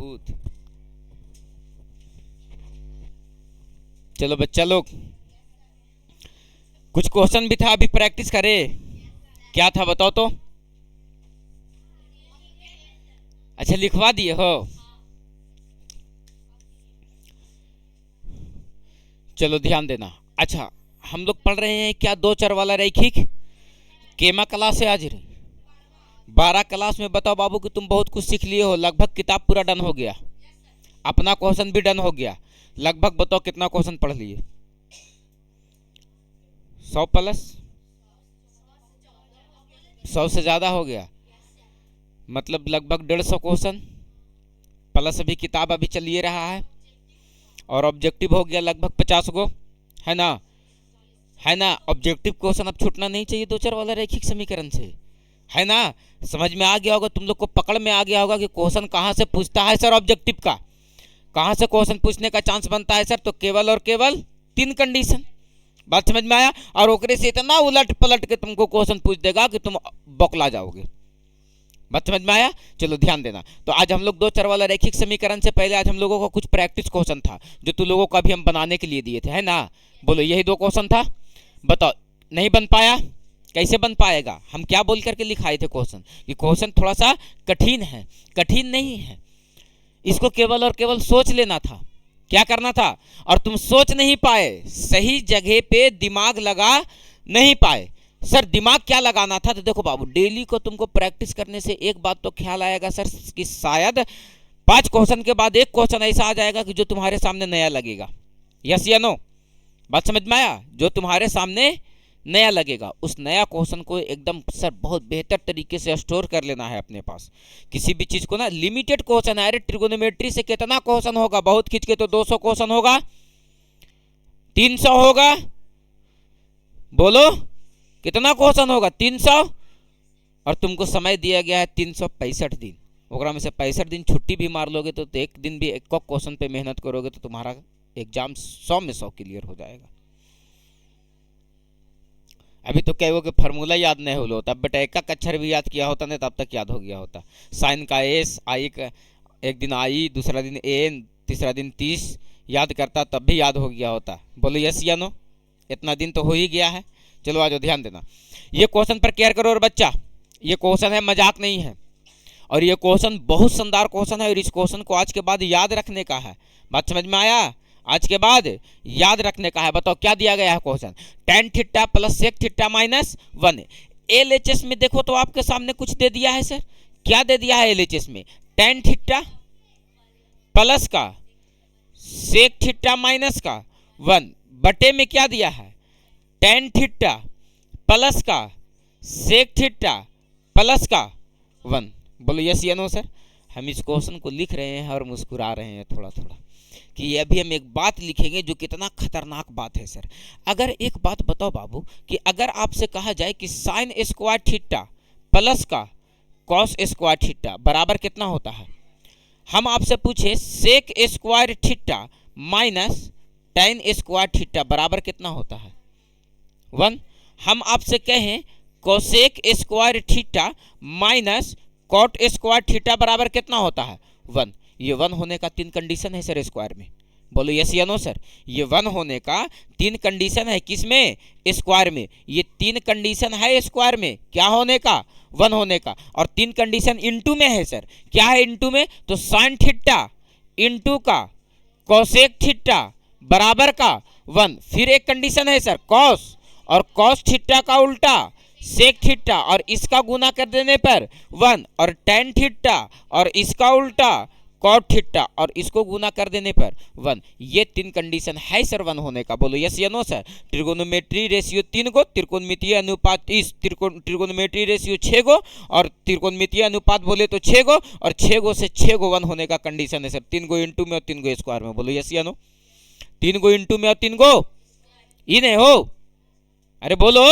अद्भुत। चलो बच्चा लोग, कुछ क्वेश्चन भी था, अभी प्रैक्टिस करे। क्या था बताओ तो। अच्छा लिखवा दिए हो। चलो ध्यान देना। अच्छा हम लोग पढ़ रहे हैं क्या दो चर वाला रैखिक। केमा क्लास है आज रे? 12 क्लास में बताओ बाबू कि तुम बहुत कुछ सीख लिए हो। लगभग किताब पूरा डन हो गया, अपना क्वेश्चन भी डन हो गया। लगभग बताओ कितना क्वेश्चन पढ़ लिए? 100 प्लस 100 से ज़्यादा हो गया, मतलब लगभग 150 क्वेश्चन प्लस अभी किताब अभी चलिए रहा है, और ऑब्जेक्टिव हो गया लगभग 50 गो, है ना? है ना? ऑब्जेक्टिव क्वेश्चन अब छूटना नहीं चाहिए दो चार वाला रैखिक समीकरण से, है ना? समझ में आ गया होगा तुम लोग को, पकड़ में आ गया होगा कि क्वेश्चन कहाँ से पूछता है सर। ऑब्जेक्टिव का कहाँ से क्वेश्चन पूछने का चांस बनता है सर? तो केवल और केवल 3 कंडीशन। बात समझ में आया? और ओकरे से इतना उलट पलट के तुमको क्वेश्चन पूछ देगा कि तुम बौखला जाओगे। बात समझ में आया? चलो ध्यान देना। तो आज हम लोग दो चर वाला रैखिक समीकरण से पहले आज हम लोगों को कुछ प्रैक्टिस क्वेश्चन था जो तुम लोगों को अभी हम बनाने के लिए दिए थे, है ना? बोलो यही 2 क्वेश्चन था। बताओ नहीं बन पाया? कैसे बन पाएगा? हम क्या बोल करके लिखाए थे क्वेश्चन कि क्वेश्चन थोड़ा सा कठिन है। कठिन नहीं है, इसको केवल और केवल सोच लेना था। क्या करना था? और तुम सोच नहीं पाए, सही जगह पे दिमाग लगा नहीं पाए। सर दिमाग क्या लगाना था? तो देखो बाबू, डेली को तुमको प्रैक्टिस करने से एक बात तो ख्याल आएगा सर कि शायद 5 क्वेश्चन के बाद एक क्वेश्चन ऐसा आ जाएगा कि जो तुम्हारे सामने नया लगेगा। यस या नो? बात समझ में आया? जो तुम्हारे सामने नया लगेगा उस नया क्वेश्चन को एकदम सर बहुत बेहतर तरीके से स्टोर कर लेना है अपने पास। किसी भी चीज को ना, लिमिटेड क्वेश्चन है। अरे ट्रिगोनोमेट्री से कितना क्वेश्चन होगा? बहुत खींच के तो 200 क्वेश्चन होगा, 300 होगा। बोलो कितना क्वेश्चन होगा? 300। और तुमको समय दिया गया है 365 दिन। ओकरा में से 65 दिन छुट्टी भी मार लोगे तो एक दिन भी एक क्वेश्चन पे मेहनत करोगे तो तुम्हारा एग्जाम 100 में 100 क्लियर हो जाएगा। अभी तो कहो कि फार्मूला याद नहीं हो लो, तब बेटा एक अक्षर भी याद किया होता नहीं तब तक याद हो गया होता। साइन का एस, आई का एक दिन आई, दूसरा दिन एन, तीसरा दिन 30 याद करता तब भी याद हो गया होता। बोलो यस या नो? इतना दिन तो हो ही गया है। चलो आज ध्यान देना, ये क्वेश्चन पर केयर करो। और बच्चा ये क्वेश्चन है, मजाक नहीं है, और ये क्वेश्चन बहुत शानदार क्वेश्चन है, और इस क्वेश्चन को आज के बाद याद रखने का है। बात समझ में आया? आज के बाद याद रखने का है। बताओ क्या दिया गया है question? tan theta plus sec theta minus 1। LHS में देखो तो आपके सामने कुछ दे दिया है सर। क्या दे दिया है LHS में? tan थीटा प्लस का sec थीटा माइनस का 1 बटे में क्या दिया है? tan थीटा प्लस का sec थीटा प्लस का 1। बोलो यस या नो सर? हम इस क्वेश्चन को लिख रहे हैं और मुस्कुरा रहे हैं थोड़ा थोड़ा कि अभी हम एक बात लिखेंगे जो कितना खतरनाक बात है सर। अगर एक बात बताओ बाबू कि अगर आपसे कहा जाए कि साइन स्क्वायर थीटा प्लस का कॉस स्क्वायर थीटा बराबर कितना होता है? हम आपसे पूछे sec square theta minus tan square theta बराबर कितना होता है? 1। हम आपसे कहें cosec square theta minus cot square theta बराबर कितना होता है? 1। ये 1 होने का 3 कंडीशन है सर स्क्वायर में। बोलो यस या नो सर? ये 1 होने का 3 कंडीशन है। किस में? स्क्वायर में। ये 3 कंडीशन है स्क्वायर में क्या होने का? 1 होने का। और 3 कंडीशन इनटू में है सर। क्या है इनटू में? तो साइन थीटा इनटू का कोसेक थीटा बराबर का 1। फिर एक कंडीशन है सर कॉस, और कॉस थीटा का उल्टा सेक थीटा, और इसका गुना कर देने पर 1, और tan थीटा और इसका उल्टा कॉट थीटा और इसको गुना कर देने पर 1। ये 3 कंडीशन है सर 1 होने का। बोलो यस या नो सर? ट्रिगोनोमेट्री रेशियो 3 गो, त्रिकोणमितीय अनुपात इस ट्रिगोनोमेट्री रेशियो 6 गो, और त्रिकोणमितीय अनुपात बोले तो 6 गो, और 6 गो से 6 गो 1 होने का कंडीशन है सर। 3 गो इंटू में और 3 गो स्क्वायर में। बोलो यस या नो? 3 गो इंटू में और 3 गो ई नहीं हो? अरे बोलो,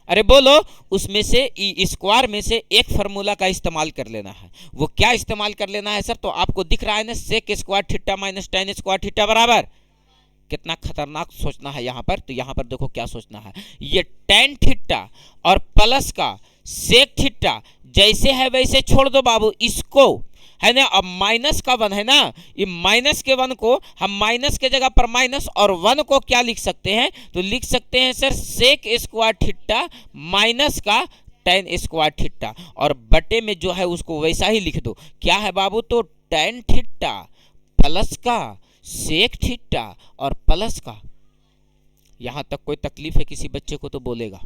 अरे बोलो। उसमें से स्क्वायर में से एक फार्मूला का इस्तेमाल कर लेना है। वो क्या इस्तेमाल कर लेना है सर? तो आपको दिख रहा है ना, sec square theta minus tan square theta बराबर। कितना खतरनाक सोचना है यहाँ पर। तो यहाँ पर देखो क्या सोचना है। ये tan थीटा और प्लस का सेक थीटा जैसे है वैसे छोड़ दो बाबू। इसको है ना। अब माइनस का 1 है ना, ये माइनस के 1 को हम माइनस के जगह पर माइनस और 1 को क्या लिख सकते हैं, तो लिख सकते हैं sir sec square theta minus का tan स्क्वायर थीटा, और बटे में जो है उसको वैसा ही लिख दो। क्या है बाबू, तो tan थीटा प्लस का सेक थीटा और प्लस का। यहां तक कोई तकलीफ है किसी बच्चे को तो बोलेगा।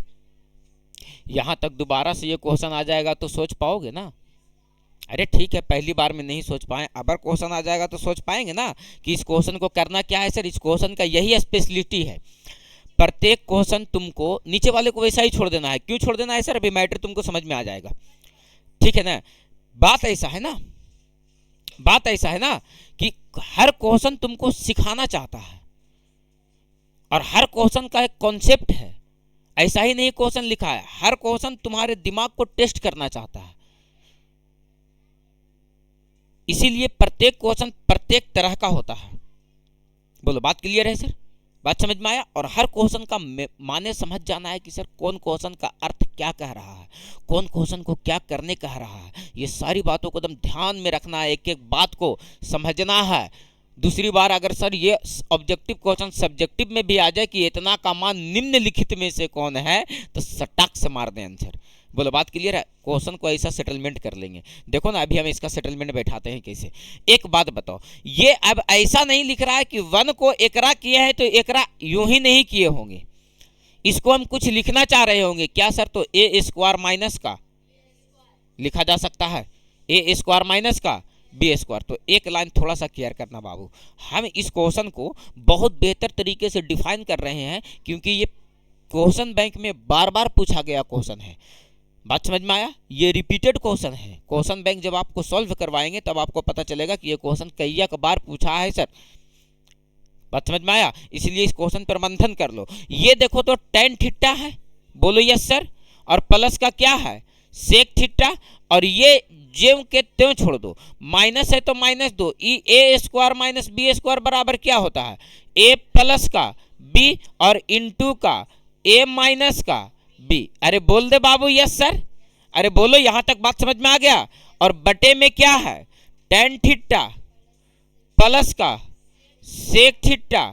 यहां तक दोबारा से ये क्वेश्चन आ जाएगा तो सोच पाओगे ना। अरे ठीक है, पहली बार में नहीं सोच पाए, अगर क्वेश्चन आ जाएगा तो सोच पाएंगे ना कि इस क्वेश्चन को करना क्या है। सर इस क्वेश्चन का यही स्पेशलिटी है, प्रत्येक क्वेश्चन तुमको नीचे वाले को वैसा ही छोड़ देना है। क्यों छोड़ देना है सर, अभी मैटर तुमको समझ में आ जाएगा, ठीक है ना। बात ऐसा है ना, बात ऐसा है ना कि हर क्वेश्चन तुमको सिखाना चाहता है और हर क्वेश्चन का एक कॉन्सेप्ट है। ऐसा ही नहीं क्वेश्चन लिखा है, हर क्वेश्चन तुम्हारे दिमाग को टेस्ट करना चाहता है। इसीलिए प्रत्येक क्वेश्चन प्रत्येक तरह का होता है। बोलो बात क्लियर है सर, बात समझ में आया। और हर क्वेश्चन का माने समझ जाना है कि सर कौन क्वेश्चन का अर्थ क्या कह रहा है, कौन क्वेश्चन को क्या करने कह रहा है। ये सारी बातों को एकदम ध्यान में रखना है, एक एक बात को समझना है। दूसरी बार अगर सर ये ऑब्जेक्टिव क्वेश्चन सब्जेक्टिव में भी आ जाए कि इतना का मान निम्नलिखित में से कौन है, तो सटाक से मार दें आंसर। बोलो बात क्लियर है। क्वेश्चन को ऐसा सेटलमेंट कर लेंगे। देखो ना अभी हम इसका सेटलमेंट बैठाते हैं कैसे। एक बात बताओ, ये अब ऐसा नहीं लिख रहा है कि 1 को एकरा किए हैं तो एकरा यूं ही नहीं किए होंगे, इसको हम कुछ लिखना चाह रहे होंगे। क्या सर, तो ए स्क्वायर माइनस का लिखा जा सकता है, ए स्क्वायर माइनस का बी स्क्वायर। तो एक लाइन थोड़ा सा क्लियर करना बाबू, हम इस क्वेश्चन को बहुत बेहतर तरीके से डिफाइन कर रहे हैं क्योंकि ये क्वेश्चन बैंक में बार बार पूछा गया क्वेश्चन है। बात समझ में आया, ये रिपीटेड क्वेश्चन है। क्वेश्चन बैंक जब आपको सॉल्व करवाएंगे तब आपको पता चलेगा कि ये क्वेश्चन कई बार पूछा है सर। बात समझ में आया, इसलिए इस क्वेश्चन पर मंथन कर लो। ये देखो तो tan थीटा है, बोलो यस सर, और प्लस का क्या है सेक थीटा, और ये ज्यों के त्यों छोड़ दो, माइनस है तो माइनस दो। ए स्क्वायर माइनस बी स्क्वायर बराबर क्या होता है, ए प्लस का बी और इंटू का ए माइनस का बी। अरे बोल दे बाबू यस सर, अरे बोलो, यहां तक बात समझ में आ गया। और बटे में क्या है tan थीटा प्लस का सेक थीटा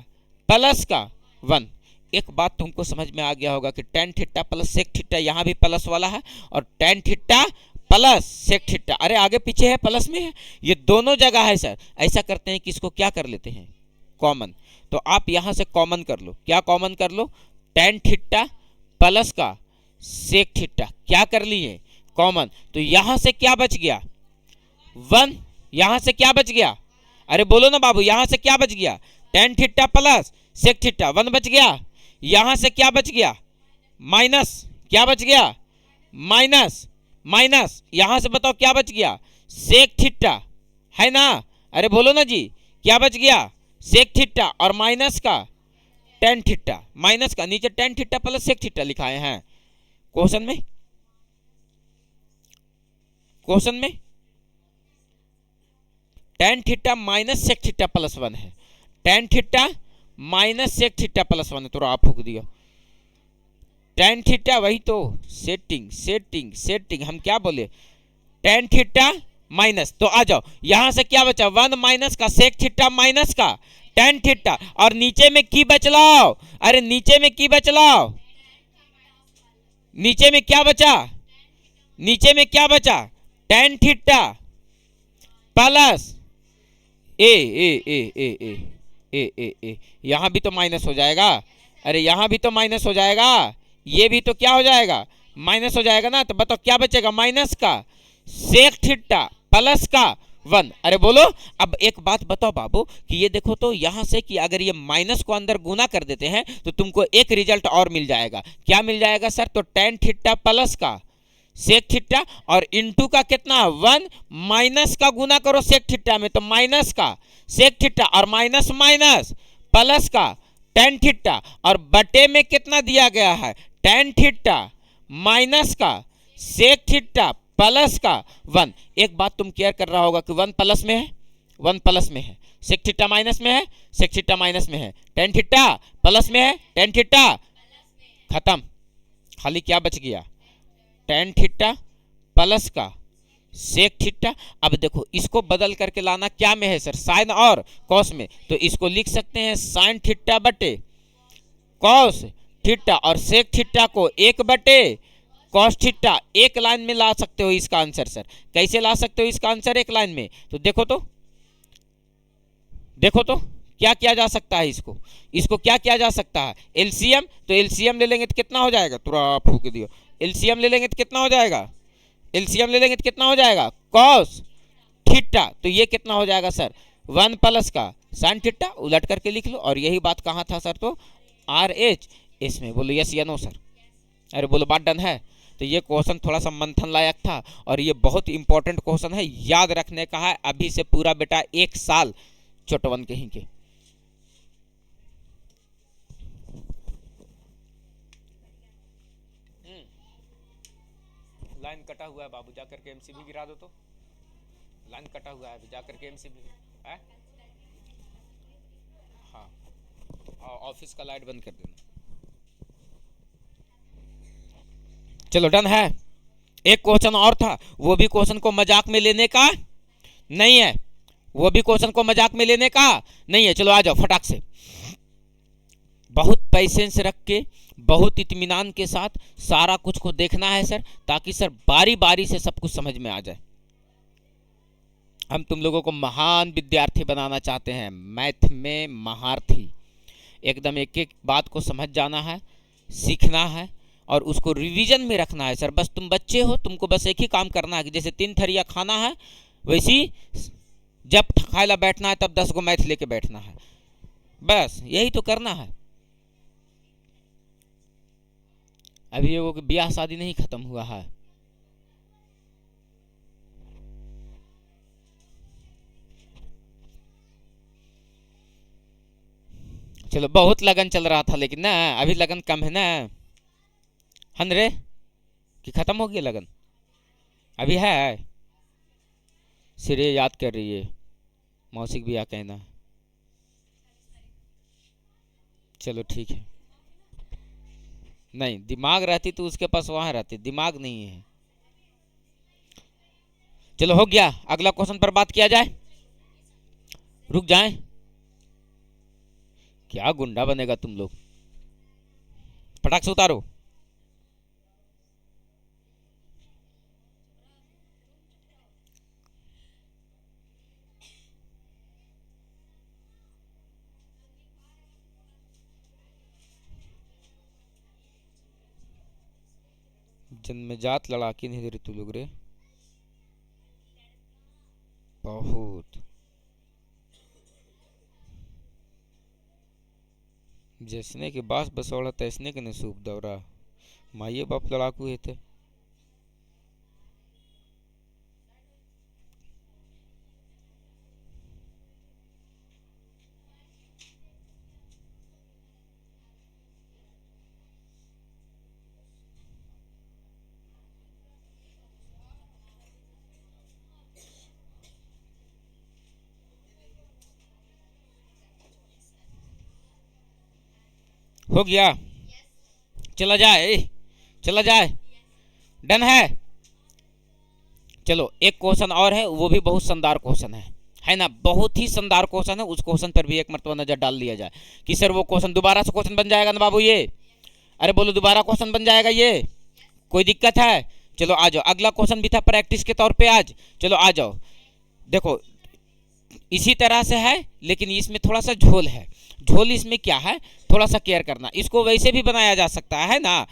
प्लस का 1। एक बात तुमको समझ में आ गया होगा कि tan theta plus sec theta, यहां भी प्लस वाला है, और tan theta plus sec theta, अरे आगे पीछे है प्लस में है, ये दोनों जगह है सर। ऐसा करते हैं कि इसको क्या कर लेते हैं कॉमन, तो आप यहां से कॉमन कर लो। क्या कॉमन कर लो, tan थीटा प्लस का सेक थीटा, क्या कर लिए कॉमन। तो यहां से क्या बच गया 1, यहां से क्या बच गया, अरे बोलो ना बाबू, यहां से क्या बच गया tan theta plus sec theta 1 बच गया। यहां से क्या बच गया माइनस, क्या बच गया माइनस माइनस, यहां से बताओ क्या बच गया सेक थीटा, है ना। अरे बोलो ना जी, क्या बच गया सेक थीटा और माइनस का tan थीटा, माइनस का नीचे tan theta plus sec theta लिखाए हैं क्वेश्चन में। क्वेश्चन में tan theta minus sec theta plus 1 है, tan theta minus sec theta plus 1 है, तो आप फूक दिया tan थीटा, वही तो सेटिंग सेटिंग सेटिंग, हम क्या बोले tan थीटा माइनस। तो आ जाओ, यहां से क्या बचा 1 माइनस का सेक थीटा माइनस का tan थीटा, और नीचे में की बचलाओ, अरे नीचे में की बचलाओ, नीचे में क्या बचा, नीचे में क्या बचा tan थीटा प्लस ए ए ए ए ए ए ए ए, यहां भी तो माइनस हो जाएगा, अरे यहां भी तो माइनस हो जाएगा, ये भी तो क्या हो जाएगा माइनस हो जाएगा ना। तो बताओ क्या बचेगा माइनस का सेक थीटा प्लस का 1। अरे बोलो, अब एक बात बताओ बाबू कि ये देखो तो यहां से कि अगर ये माइनस को अंदर गुना कर देते हैं तो तुमको एक रिजल्ट और मिल जाएगा। क्या मिल जाएगा सर, तो tan थीटा प्लस का सेक थीटा और इंटू का कितना 1 माइनस का गुना करो सेक थीटा में, तो माइनस का सेक थीटा और माइनस माइनस प्लस का tan थीटा, और बटे में कितना दिया गया है tan थीटा माइनस का सेक थीटा प्लस का 1। एक बात तुम केयर कर रहा होगा कि 1 प्लस में है, 1 प्लस में है, सेक थीटा माइनस में है, सेक थीटा माइनस में है, tan थीटा प्लस में है, tan थीटा खत्म, खाली क्या बच गया tan थीटा प्लस का सेक थीटा। अब देखो इसको बदल करके लाना क्या में है सर, साइन और कॉस में, तो इसको लिख सकते हैं साइन थीटा बटे कॉस थीटा, और सेक थीटा को 1 बटे कॉस थीटा। एक लाइन में ला सकते हो इसका आंसर सर। कैसे ला सकते हो इसका आंसर एक लाइन में, तो देखो तो क्या किया जा सकता है, इसको क्या किया जा सकता है, एलसीएम। तो एलसीएम ले लेंगे तो कितना हो जाएगा, तुरंत फूक दियो, एलसीएम ले लेंगे तो कितना हो जाएगा, एलसीएम ले लेंगे तो कितना हो जाएगा, कॉस थीटा। तो ये कितना हो जाएगा सर, 1 प्लस का साइन थीटा, उलट करके लिख लो। और यही बात कहाँ था सर, तो आर एच इसमें। बोलो यस या नो सर, अरे बोलो बात डन है। तो ये क्वेश्चन थोड़ा सा मंथन लायक था और ये बहुत इंपॉर्टेंट क्वेश्चन है, याद रखने का है अभी से पूरा बेटा 1 साल छोटवन कहीं के। लाइन कटा हुआ है बाबू, जाकर के एमसीबी गिरा दो। तो लाइन कटा हुआ है, जाकर के एमसीबी है। हाँ ऑफिस का लाइट बंद कर देना। चलो डन है। एक क्वेश्चन और था, वो भी क्वेश्चन को मजाक में लेने का नहीं है, वो भी क्वेश्चन को मजाक में लेने का नहीं है। चलो आ जाओ फटाक से, बहुत पेशेंस रख के, बहुत इत्मीनान के साथ सारा कुछ को देखना है सर, ताकि सर बारी बारी से सब कुछ समझ में आ जाए। हम तुम लोगों को महान विद्यार्थी बनाना चाहते हैं, मैथ में महारथी। एकदम एक एक बात को समझ जाना है, सीखना है और उसको रिवीजन में रखना है सर। बस तुम बच्चे हो, तुमको बस एक ही काम करना है कि जैसे 3 थरिया खाना है, वैसी जब खाएला बैठना है तब 10 गो मैथ लेके बैठना है, बस यही तो करना है। अभी वो ब्याह शादी नहीं खत्म हुआ है। चलो बहुत लगन चल रहा था लेकिन ना, अभी लगन कम है ना, हन रे कि खत्म हो गया लगन, अभी है। सिरे याद कर रही है, मौसिक भी आ कहना। चलो ठीक है, नहीं दिमाग रहती तो उसके पास वहां रहती, दिमाग नहीं है। चलो हो गया, अगला क्वेश्चन पर बात किया जाए। रुक जाएं, क्या गुंडा बनेगा तुम लोग, फटाक से उतारो। जन्मजात लड़ाकी नहीं रे तू लोग रे, बहुत। जैसने के बास बसौड़ा तैसने के नसूब दौरा, माइये बाप लड़ाकू है थे। हो गया, चला जाए, चला जाए, डन है। चलो एक क्वेश्चन और है, वो भी बहुत शानदार क्वेश्चन है ना, बहुत ही शानदार क्वेश्चन है। उस क्वेश्चन पर भी एक मरतबा नजर डाल लिया जाए कि सर वो क्वेश्चन दोबारा से क्वेश्चन बन जाएगा ना बाबू ये, अरे बोलो दोबारा क्वेश्चन बन जाएगा ये, कोई दिक्कत है। चलो आ जाओ, अगला क्वेश्चन भी था प्रैक्टिस के तौर पे आज। चलो आ जाओ, देखो इसी तरह से है लेकिन इसमें थोड़ा सा झोल है। झोल इसमें क्या है, थोड़ा सा केयर करना। इसको वैसे भी बनाया जा सकता है ना,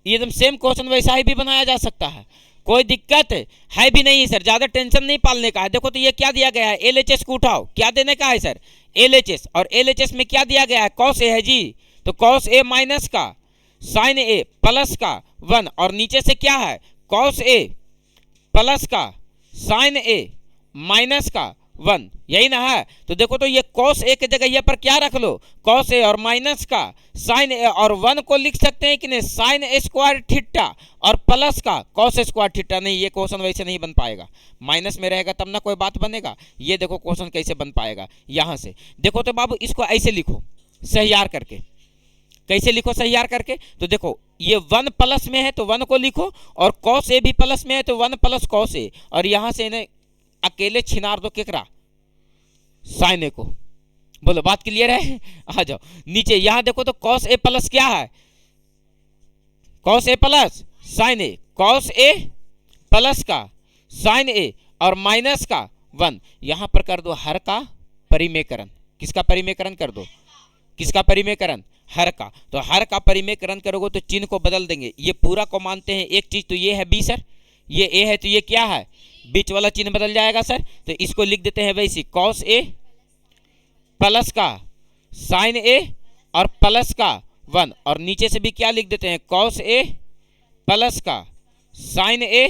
एकदम सेम क्वेश्चन वैसा ही भी बनाया जा सकता है, कोई दिक्कत है भी नहीं सर, ज्यादा टेंशन नहीं पालने का है। देखो तो ये क्या दिया गया है, एलएचएस को उठाओ, क्या देने का है सर, एलएचएस। और एलएचएस में क्या दिया गया है, कॉस ए है जी, तो कॉस ए माइनस का साइन ए प्लस का 1, और नीचे से क्या है, कॉस ए प्लस का साइन ए माइनस का 1, यही ना है। तो देखो तो ये कॉस ए की जगह यहाँ पर क्या रख लो, कॉस ए और माइनस का साइन ए, और 1 को लिख सकते हैं कि नहीं, साइन ए स्क्वायर थीटा, और प्लस का कॉस स्क्वायर थीटा। नहीं, ये क्वेश्चन वैसे नहीं बन पाएगा, माइनस में रहेगा तब ना कोई बात बनेगा। ये देखो क्वेश्चन कैसे बन पाएगा, यहाँ से देखो तो बाबू इसको ऐसे लिखो सहियार करके, कैसे लिखो सही यार करके, तो देखो ये 1 प्लस में है तो 1 को लिखो, और कॉस ए भी प्लस में है तो 1 प्लस कॉस ए, और यहां से इन्हें अकेले छिनार दो केकरा, साइन ए को। बोलो बात क्लियर है? आ जाओ नीचे, यहां देखो तो कॉस ए प्लस क्या है, cos A plus sign A, cos A plus का साइन ए और माइनस का 1, यहां पर कर दो हर का परिमेयकरण। किसका परिमेयकरण कर दो? किसका परिमेयकरण? हर का। तो हर का परिमेयकरण करोगे तो चिन्ह को बदल देंगे, ये पूरा को मानते हैं एक चीज, तो ये है बी सर, ये ए है तो ये क्या है, बीच वाला चिन्ह बदल जाएगा सर, तो इसको लिख देते हैं वैसे कॉस ए प्लस का साइन ए और प्लस का 1, और नीचे से भी क्या लिख देते हैं, कॉस ए प्लस का साइन ए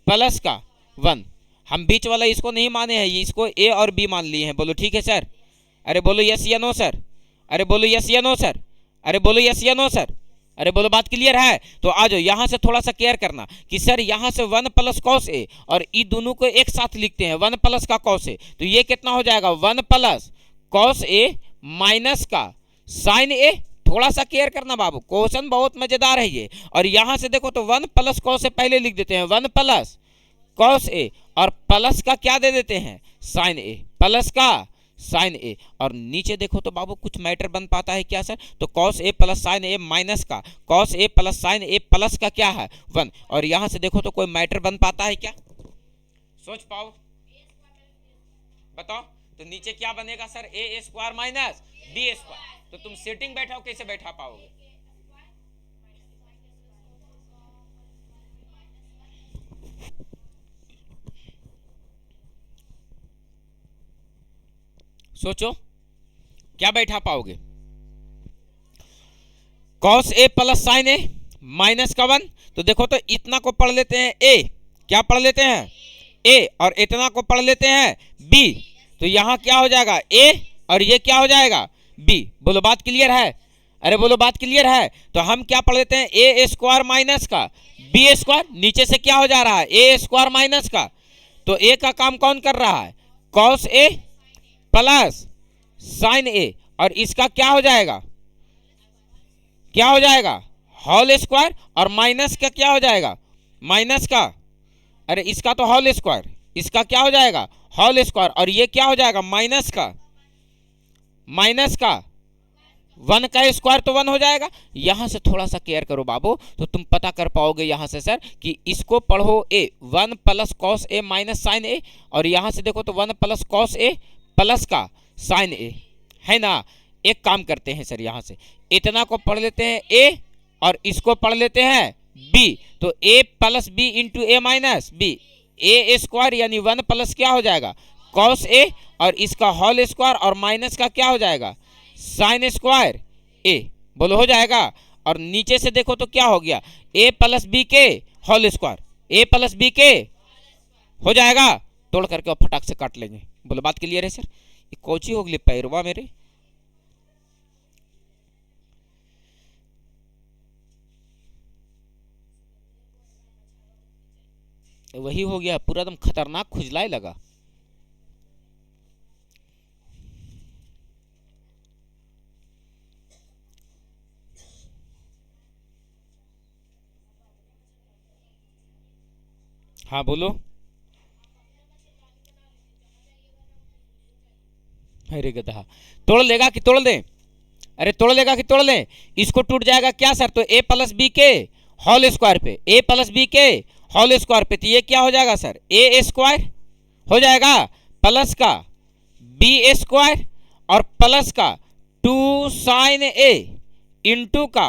प्लस का 1। हम बीच वाला इसको नहीं माने हैं, इसको ए और बी मान लिए हैं। बोलो ठीक है सर? अरे बोलो यस या नो सर? अरे बोलो यस या नो सर? अरे बोलो यस या नो सर? अरे बोलो बात क्लियर है? तो आ जाओ यहां से थोड़ा सा केयर करना कि सर यहां से 1 प्लस कॉस ए और ई दोनों को एक साथ लिखते हैं, 1 प्लस का कॉस ए, तो ये कितना हो जाएगा, 1 प्लस कॉस ए माइनस का साइन ए। थोड़ा सा केयर करना बाबू, क्वेश्चन बहुत मजेदार है ये। और यहां से देखो तो 1 प्लस कॉस ए पहले लिख देते हैं, 1 प्लस कॉस ए और प्लस का क्या दे देते हैं, साइन ए, प्लस का साइन ए, और नीचे देखो तो बाबू कुछ मैटर बन पाता है क्या सर, तो cos A plus sign A minus का cos A plus sign A plus का क्या है 1, और यहां से देखो तो कोई मैटर बन पाता है क्या, सोच पाओ बताओ। तो नीचे क्या बनेगा सर, ए स्क्वायर माइनस बी स्क्वायर। तो तुम सेटिंग बैठाओ, कैसे बैठा पाओगे? सोचो क्या बैठा पाओगे? Cos A plus sign A minus का 1, तो देखो तो इतना को पढ़ लेते हैं ए, क्या पढ़ लेते हैं ए, और इतना को पढ़ लेते हैं बी, तो यहां क्या हो जाएगा ए और ये क्या हो जाएगा बी। बोलो बात क्लियर है? अरे बोलो बात क्लियर है? तो हम क्या पढ़ लेते हैं, ए स्क्वायर माइनस का बी स्क्वायर, नीचे से क्या हो जा रहा है ए स्क्वायर माइनस का, तो ए का काम कौन कर रहा है, कॉस ए प्लस साइन ए, और इसका क्या हो जाएगा, क्या हो जाएगा होल स्क्वायर, और माइनस का क्या हो जाएगा, माइनस का, अरे इसका तो होल स्क्वायर, इसका क्या हो जाएगा होल स्क्वायर, और ये क्या हो जाएगा माइनस का 1 का स्क्वायर तो 1 हो जाएगा। यहां से थोड़ा सा केयर करो बाबू, तो तुम पता कर पाओगे यहां से सर कि इसको पढ़ो ए 1 plus cos A minus sign ए, और यहां से देखो तो 1 प्लस कॉस ए प्लस का साइन ए, है ना। एक काम करते हैं सर, यहां से इतना को पढ़ लेते हैं ए और इसको पढ़ लेते हैं बी, तो ए प्लस बी इंटू ए माइनस बी, ए स्क्वायर यानी 1 प्लस क्या हो जाएगा कॉस ए, और इसका होल स्क्वायर और माइनस का क्या हो जाएगा साइन स्क्वायर ए। बोलो हो जाएगा? और नीचे से देखो तो क्या हो गया ए प्लस बी के होल स्क्वायर, ए प्लस बी के हो जाएगा, तोड़ करके और फटाक से काट लेंगे। बोलो बात क्लियर है सर? ये कोची होगी पैरवा मेरे, वही हो गया पूरा एकदम खतरनाक खुजलाए लगा। हाँ बोलो। अरे गधा, तोड़ लेगा कि तोड़ लें? अरे तोड़ लेगा कि तोड़ लें? इसको टूट जाएगा क्या सर, तो ए प्लस बी के होल स्क्वायर पे, ए प्लस बी के होल स्क्वायर पे, तो ये क्या हो जाएगा सर ए स्क्वायर हो जाएगा प्लस का बी स्क्वायर और प्लस का 2 साइन ए इंटू का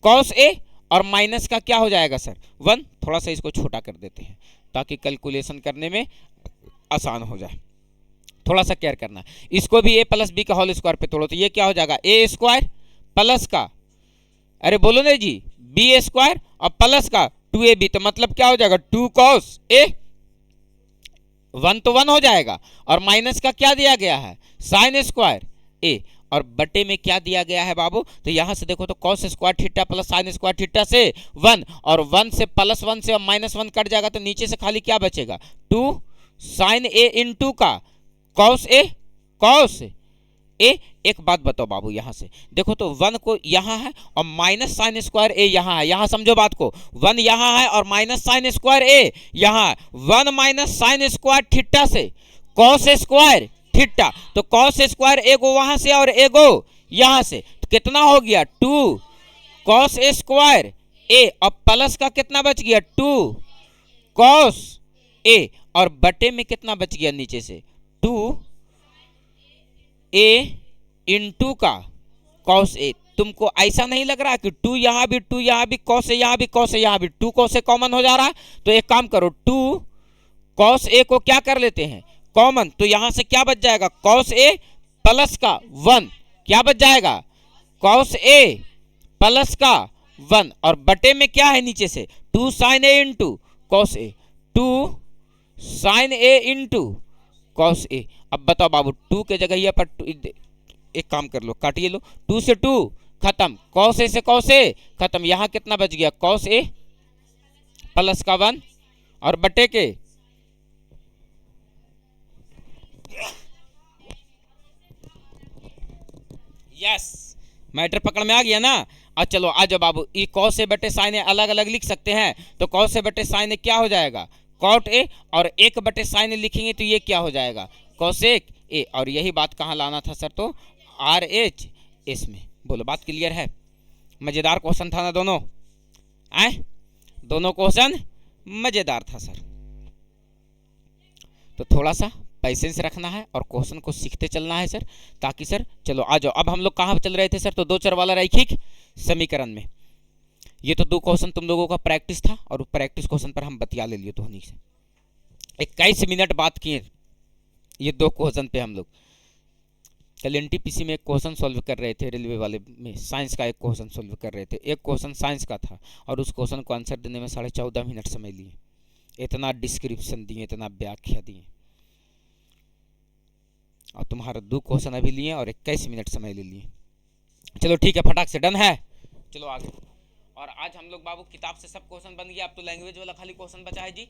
कॉस ए, और माइनस का क्या हो जाएगा सर 1। थोड़ा सा इसको छोटा कर देते हैं ताकि कैलकुलेशन करने में आसान हो जाए, थोड़ा सा केयर करना। इसको भी ए प्लस बी का होल स्क्वायर पे तोड़ो, तो ये क्या हो जाएगा ए स्क्वायर प्लस का, अरे बोलो ना जी, बी स्क्वायर और प्लस का 2ab, तो मतलब क्या हो जाएगा 2 कॉस ए, 1 तो 1 हो जाएगा, और माइनस का क्या दिया गया है साइन स्क्वायर ए, और बटे में क्या दिया गया है बाबू, तो यहां से देखो तो cos square theta plus sign square theta से 1, और 1 से प्लस 1 से माइनस 1 कट जाएगा, तो नीचे से खाली क्या बचेगा 2 साइन ए इंटू का कॉस ए, कॉस ए। एक बात बताओ बाबू, यहां से देखो तो 1 को यहां है और माइनस साइन स्क्वायर ए यहां है, यहां समझो बात को, 1 यहां है और माइनस साइन स्क्वायर ए यहां है। 1 माइनस साइन स्क्वायर थीटा से कॉस स्क्वायर थीटा, तो कॉस स्क्वायर एगो वहां से और एगो यहां से, तो कितना हो गया 2 कॉस स्क्वायर ए, और प्लस का कितना बच गया 2 कॉस ए, और बटे में कितना बच गया नीचे से 2 ए इंटू का कॉस ए। तुमको ऐसा नहीं लग रहा कि 2 यहां भी 2 यहां भी कॉस ए यहां भी कॉस ए यहां भी 2 कॉस ए कॉमन हो जा रहा है? तो एक काम करो 2 कॉस ए को क्या कर लेते हैं कॉमन, तो यहां से क्या बच जाएगा कॉस ए प्लस का 1, क्या बच जाएगा कॉस ए प्लस का 1, और बटे में क्या है नीचे से 2 sign A into cos A, 2 sign A into cos A. अब बताओ बाबू 2 के जगह ये पर एक काम कर लो, काटिए लो, 2 से 2 खत्म, कॉस ए से कॉस ए खत्म, यहां कितना बच गया कॉस ए प्लस का 1 और बटे के यस, मैटर पकड़ में आ गया ना। अब चलो आ जाओ बाबू, ये कॉस से बटे साइन ए अलग अलग लिख सकते हैं, तो कॉस से बटे साइन ए क्या हो जाएगा कॉट ए, और 1 बटे साइन ए लिखेंगे तो ये क्या हो जाएगा कॉसेक ए। और यही बात कहाँ लाना था सर, तो आर एच एस में। बोलो बात क्लियर है? मजेदार क्वेश्चन था ना दोनों, आए दोनों क्वेश्चन मजेदार था सर। तो थोड़ा सा पेशेंस रखना है और क्वेश्चन को सीखते चलना है सर, ताकि सर चलो आ जाओ। अब हम लोग कहाँ चल रहे थे सर, तो दो चर वाला रैखिक समीकरण में। ये तो 2 क्वेश्चन तुम लोगों का प्रैक्टिस था, और प्रैक्टिस क्वेश्चन पर हम बतिया ले लिए तो से 21 मिनट बात किए ये 2 क्वेश्चन पे। हम लोग कल एनटीपीसी में एक क्वेश्चन सॉल्व कर रहे थे, रेलवे वाले में साइंस का एक क्वेश्चन सॉल्व कर रहे थे, एक क्वेश्चन साइंस का था, और उस क्वेश्चन को आंसर देने में 14.5 मिनट समय लिए, इतना डिस्क्रिप्शन दिए, इतना व्याख्या दिए, और तुम्हारा 2 क्वेश्चन अभी लिए और 21 मिनट समय ले लिए। चलो ठीक है, फटाक से डन है, चलो आगे। और आज हम लोग बाबू किताब से सब क्वेश्चन बन गया, अब तो लैंग्वेज वाला खाली क्वेश्चन बचा है जी।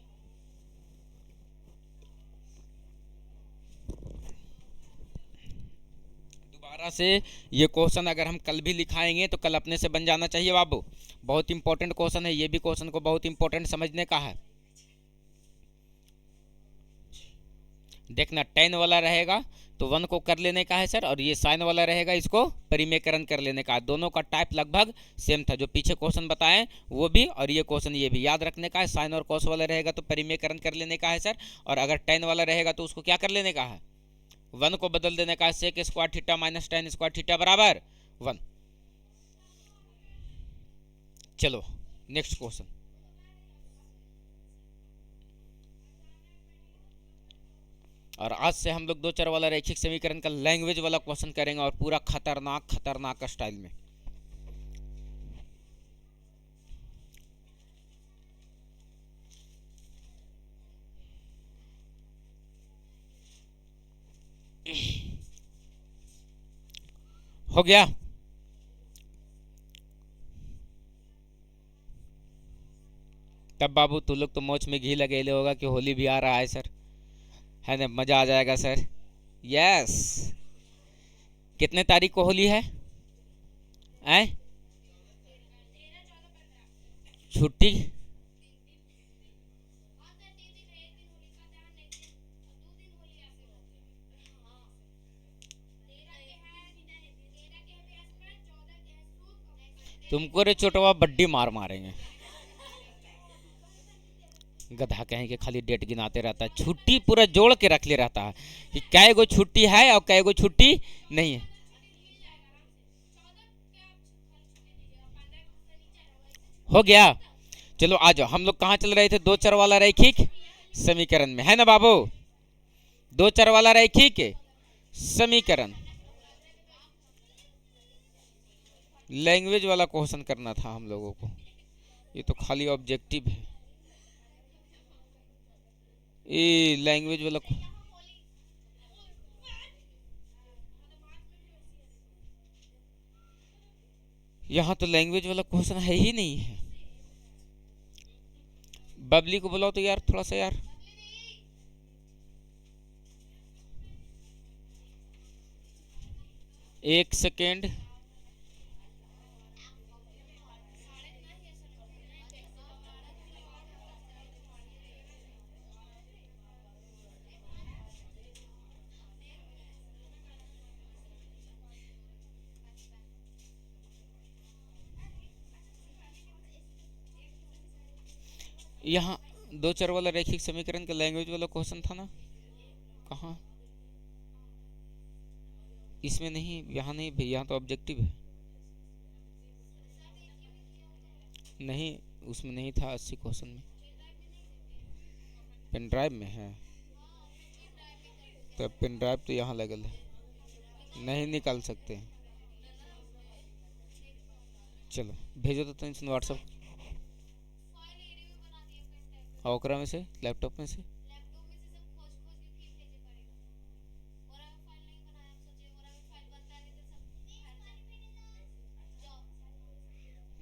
दोबारा से ये क्वेश्चन अगर हम कल भी लिखाएंगे तो कल अपने से बन जाना चाहिए बाबू, बहुत इंपॉर्टेंट क्वेश्चन है ये भी, क्वेश्चन को बहुत इंपॉर्टेंट समझने का है। देखना tan वाला रहेगा तो 1 को कर लेने का है सर, और ये साइन वाला रहेगा इसको परिमेयकरण कर लेने का है। दोनों का टाइप लगभग सेम था, जो पीछे क्वेश्चन बताएं वो भी और ये क्वेश्चन ये भी याद रखने का है। साइन और कॉस वाला रहेगा तो परिमेयकरण कर लेने का है सर, और अगर tan वाला रहेगा तो उसको क्या कर लेने का है 1 को बदल देने का है, sec square theta minus tan square theta बराबर 1। चलो नेक्स्ट क्वेश्चन। और आज से हम लोग 2 चर वाला रैखिक समीकरण का लैंग्वेज वाला क्वेश्चन करेंगे, और पूरा खतरनाक खतरनाक स्टाइल में। हो गया? तब बाबू तू लोग तो मोच में घी लगेले होगा कि होली भी आ रहा है सर, है ना, मजा आ जाएगा सर। यस, कितने तारीख को होली है? छुट्टी तुमको रे छोटवा बड्डी मार मारेंगे, गधा कहेंगे खाली डेट गिनाते रहता है, छुट्टी पूरा जोड़ के रख ले रहता है कि कै गो छुट्टी है और कै गो छुट्टी नहीं है। हो गया? चलो आ जाओ, हम लोग कहाँ चल रहे थे, 2 चर वाला रैखिक समीकरण में, है ना बाबू, 2 चर वाला रैखिक समीकरण। लैंग्वेज वाला क्वेश्चन करना था हम लोगों को, ये तो खाली ऑब्जेक्टिव है, ये लैंग्वेज वाला यहाँ तो लैंग्वेज वाला क्वेश्चन है ही नहीं है। बबली को बुलाओ तो यार थोड़ा सा यार, एक सेकेंड। यहाँ दो चर वाला रैखिक समीकरण का लैंग्वेज वाला क्वेश्चन था ना, कहाँ? इसमें नहीं, यहाँ नहीं भाई, यहाँ तो ऑब्जेक्टिव है। नहीं, उसमें नहीं था 80 क्वेश्चन में। पेन ड्राइव में है तो पेन ड्राइव तो यहाँ लगल है, नहीं निकाल सकते हैं। चलो भेजो तो टेंशन व्हाट्सएप ओकरा में से, लैपटॉप में से।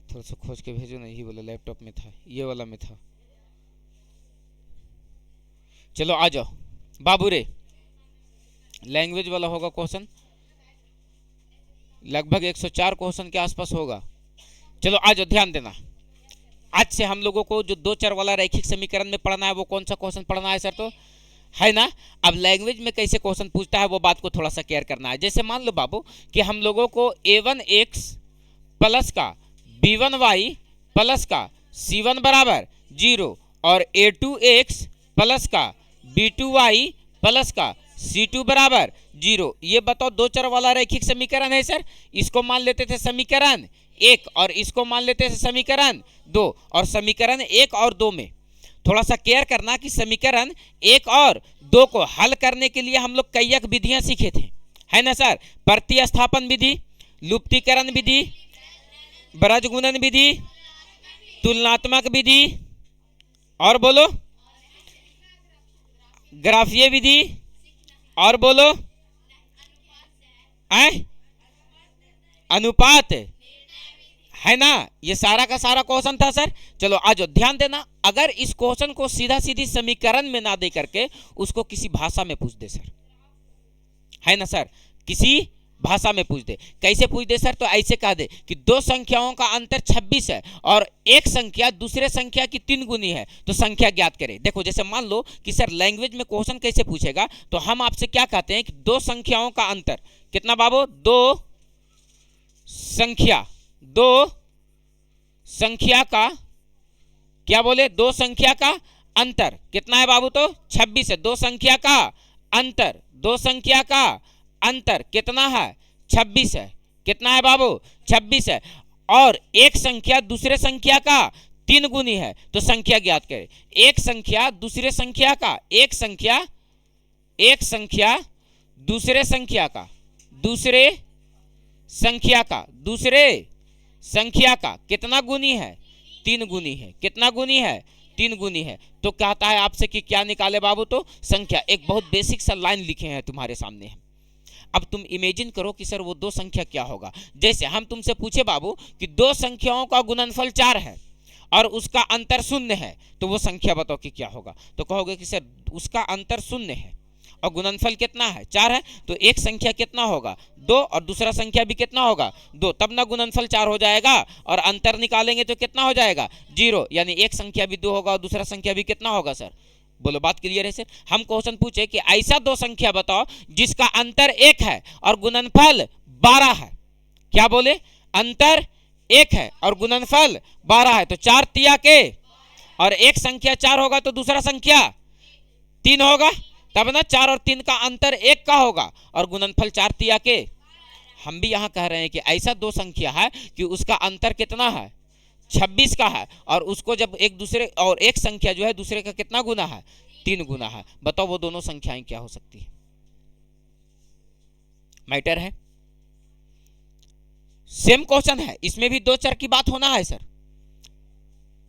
थोड़ा सा खोज के भेजो ना, यही बोला लैपटॉप में था, ये वाला में था। चलो आ जाओ बाबू रे, लैंग्वेज वाला होगा क्वेश्चन, लगभग 104 क्वेश्चन के आसपास होगा। चलो आ जाओ, ध्यान देना। आज से हम लोगों को जो दो चर वाला रैखिक समीकरण में पढ़ना है वो कौन सा क्वेश्चन पढ़ना है सर? तो है ना। अब लैंग्वेज में कैसे क्वेश्चन पूछता है वो बात को थोड़ा सा केयर करना है। जैसे मान लो बाबू कि हम लोगों को a1x प्लस का b1y प्लस का c1 बराबर 0 और a2x प्लस का b2y प्लस का c2 बराबर 0, ये बताओ दो चर वाला रैखिक समीकरण है सर। इसको मान लेते थे समीकरण 1 और इसको मान लेते थे समीकरण 2, और समीकरण 1 और 2 में थोड़ा सा केयर करना कि समीकरण 1 और 2 को हल करने के लिए हम लोग कई विधियां सीखे थे, है ना सर? प्रतिस्थापन विधि, लुप्तीकरण विधि, ब्रजगुणन विधि, तुलनात्मक विधि, और बोलो ग्राफीय विधि, और बोलो अनुपात, है ना। ये सारा का सारा क्वेश्चन था सर। चलो आज ध्यान देना, अगर इस क्वेश्चन को सीधा सीधी समीकरण में ना दे करके उसको किसी भाषा में पूछ दे सर, है ना सर, किसी भाषा में पूछ दे। कैसे पूछ दे सर? तो ऐसे कह दे कि दो संख्याओं का अंतर 26 है और एक संख्या दूसरे संख्या की 3 गुनी है, तो संख्या ज्ञात करें। देखो जैसे मान लो कि सर लैंग्वेज में क्वेश्चन कैसे पूछेगा, तो हम आपसे क्या कहते हैं कि दो संख्याओं का अंतर कितना बाबू? दो संख्या का क्या बोले? दो संख्या का अंतर कितना है बाबू? तो 26 है। दो संख्या का अंतर, दो संख्या का अंतर कितना है? 26 है। कितना है बाबू? 26 है। और एक संख्या दूसरे संख्या का 3 गुनी है, तो संख्या ज्ञात करें। एक संख्या दूसरे संख्या का, एक संख्या दूसरे संख्या का, दूसरे संख्या का कितना गुनी है? 3 गुनी है। कितना गुनी है? 3 गुनी है। तो कहता है आपसे कि क्या निकाले बाबू? तो संख्या। एक बहुत बेसिक सा लाइन लिखे हैं तुम्हारे सामने। अब तुम इमेजिन करो कि सर वो दो संख्या क्या होगा। जैसे हम तुमसे पूछे बाबू कि दो संख्याओं का गुणनफल 4 है और उसका अंतर 0 है, तो वो संख्या बताओ कि क्या होगा? तो कहोगे कि सर उसका अंतर 0 है और गुणनफल कितना है? 4 है, तो एक संख्या कितना होगा? 2, और दूसरा संख्या भी कितना होगा? 2, तब ना गुणनफल 4 हो जाएगा, और अंतर निकालेंगे तो कितना हो जाएगा? 0। यानी एक संख्या भी 2 होगा और दूसरा संख्या भी कितना होगा सर? बोलो बात क्लियर है सर? हम क्वेश्चन पूछे कि ऐसा दो संख्या बताओ जिसका अंतर 1 है और गुणनफल 12 है। क्या बोले? अंतर 1 है और गुणनफल 12 है, तो 4 तिया के, और एक संख्या 4 होगा तो दूसरा संख्या 3 होगा, तब ना 4 और 3 का अंतर 1 का होगा और गुणनफल 4 तिया के। हम भी यहाँ कह रहे हैं कि ऐसा दो संख्या है कि उसका अंतर कितना है? 26 का है, और उसको जब एक दूसरे, और एक संख्या जो है दूसरे का कितना गुना है? 3 गुना है। बताओ वो दोनों संख्याएं क्या हो सकती है? मैटर है। सेम क्वेश्चन है, इसमें भी दो चर की बात होना है सर,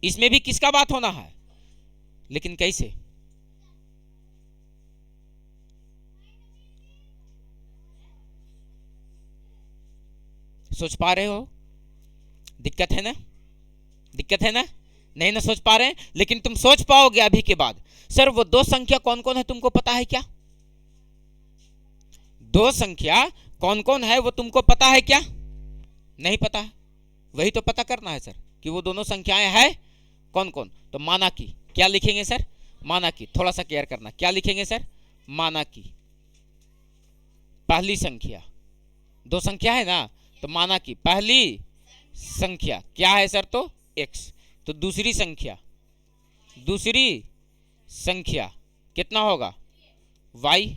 इसमें भी किसका बात होना है, लेकिन कैसे? सोच पा रहे हो? दिक्कत है ना? दिक्कत है ना? नहीं ना सोच पा रहे हैं, लेकिन तुम सोच पाओगे अभी के बाद। सर वो दो संख्या कौन कौन है तुमको पता है क्या? दो संख्या कौन कौन है वो तुमको पता है क्या? नहीं पता है, वही तो पता करना है सर कि वो दोनों संख्याएं हैं कौन कौन। तो माना कि क्या लिखेंगे सर? माना कि, थोड़ा सा केयर करना, क्या लिखेंगे सर? माना कि पहली संख्या, दो संख्या है ना, तो माना कि पहली संख्या क्या है सर? तो x। तो दूसरी संख्या, दूसरी संख्या कितना होगा? y।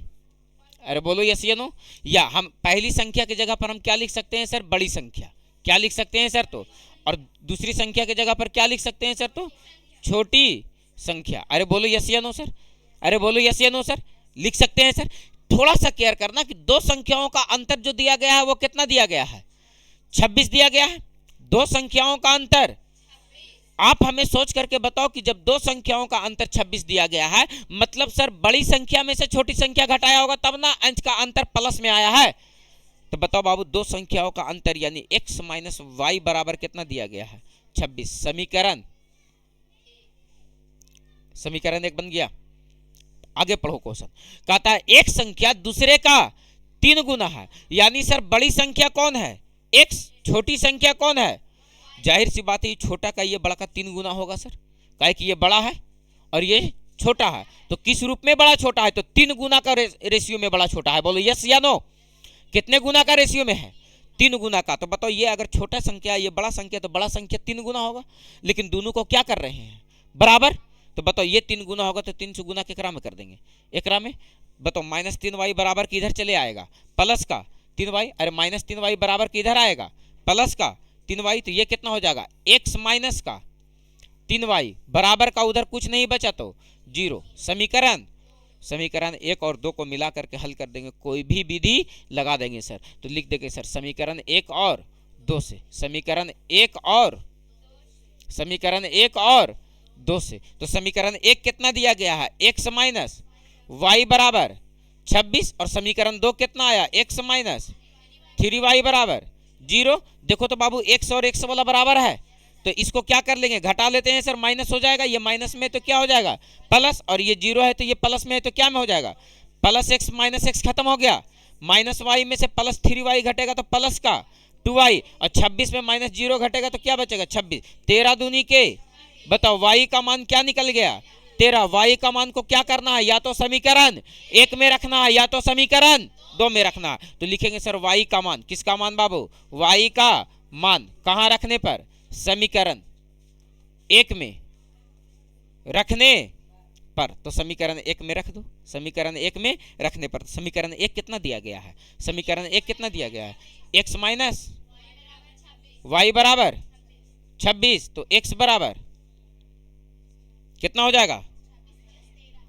अरे बोलो यस या नो। या हम पहली संख्या की जगह पर हम क्या लिख सकते हैं सर? बड़ी संख्या। क्या लिख सकते हैं सर? तो और दूसरी संख्या की जगह पर क्या लिख सकते हैं सर? तो छोटी संख्या। अरे बोलो यस या नो सर। अरे बोलो यस या नो सर। लिख सकते हैं सर। थोड़ा सा केयर करना कि दो संख्याओं का अंतर जो दिया गया है वो कितना दिया गया है? 26 दिया गया है। दो संख्याओं का अंतर, आप हमें सोच करके बताओ कि जब दो संख्याओं का अंतर 26 दिया गया है, मतलब सर बड़ी संख्या में से छोटी संख्या घटाया होगा तब ना अंश का अंतर प्लस में आया है। तो बताओ बाबू, दो संख्याओं का अंतर यानी x माइनस वाई बराबर कितना दिया गया है? 26। समीकरण, समीकरण एक बन गया। आगे पढ़ो क्वेश्चन। कहता है एक संख्या दूसरे का 3 गुना है, यानी सर बड़ी संख्या कौन है? x। छोटी संख्या कौन है? जाहिर सी बात है, ये छोटा का ये बड़ा का 3 गुना होगा सर, काहे कि ये बड़ा है और ये छोटा है। तो किस रूप में बड़ा छोटा है? तो 3 गुना का रेशियो में बड़ा छोटा है। बोलो यस या नो। कितने गुना का रेशियो में है? 3 गुना का। तो बताओ ये अगर छोटा संख्या ये बड़ा संख्या, तो बड़ा संख्या 3 गुना होगा, लेकिन दोनों को क्या कर रहे हैं? बराबर। तो बताओ ये 3 गुना होगा तो 3 से गुना केकरा में कर देंगे? एकरा में। बताओ माइनस 3y बराबर किधर चले आएगा? प्लस का 3y। अरे माइनस 3y बराबर किधर आएगा? प्लस का 3y। तो ये कितना हो जाएगा? x माइनस का 3y बराबर का उधर कुछ नहीं बचा तो 0। समीकरण, समीकरण एक और दो को मिला करके हल कर देंगे, कोई भी विधि लगा देंगे सर। तो लिख देंगे सर समीकरण एक और दो से, समीकरण एक और, समीकरण एक और दो से। तो समीकरण एक कितना दिया गया है? x माइनस वाई बराबर 26। और समीकरण दो कितना आया? x माइनस 3y बराबर 0। देखो तो बाबू x और x वाला बराबर है, तो इसको क्या कर लेंगे? घटा लेते हैं सर, माइनस हो जाएगा। ये माइनस में तो क्या हो जाएगा? प्लस। और ये 0 है तो ये प्लस में है तो क्या में हो जाएगा? प्लस x माइनस x खत्म हो गया। माइनस वाई में से प्लस 3y घटेगा तो प्लस का 2y, और 26 में माइनस 0 घटेगा तो क्या बचेगा? 26। 13 दूनी के, बताओ y का मान क्या निकल गया? 13। y का मान को क्या करना है? या तो समीकरण एक में रखना है या तो समीकरण दो में रखना। तो लिखेंगे सर y का मान, किसका मान बाबू? y का मान कहां रखने पर? समीकरण एक में रखने पर। तो समीकरण एक में रख दो, समीकरण एक में रखने पर। समीकरण एक कितना दिया गया है? समीकरण एक कितना दिया गया है? x माइनस वाई बराबर 26। तो x बराबर कितना हो जाएगा?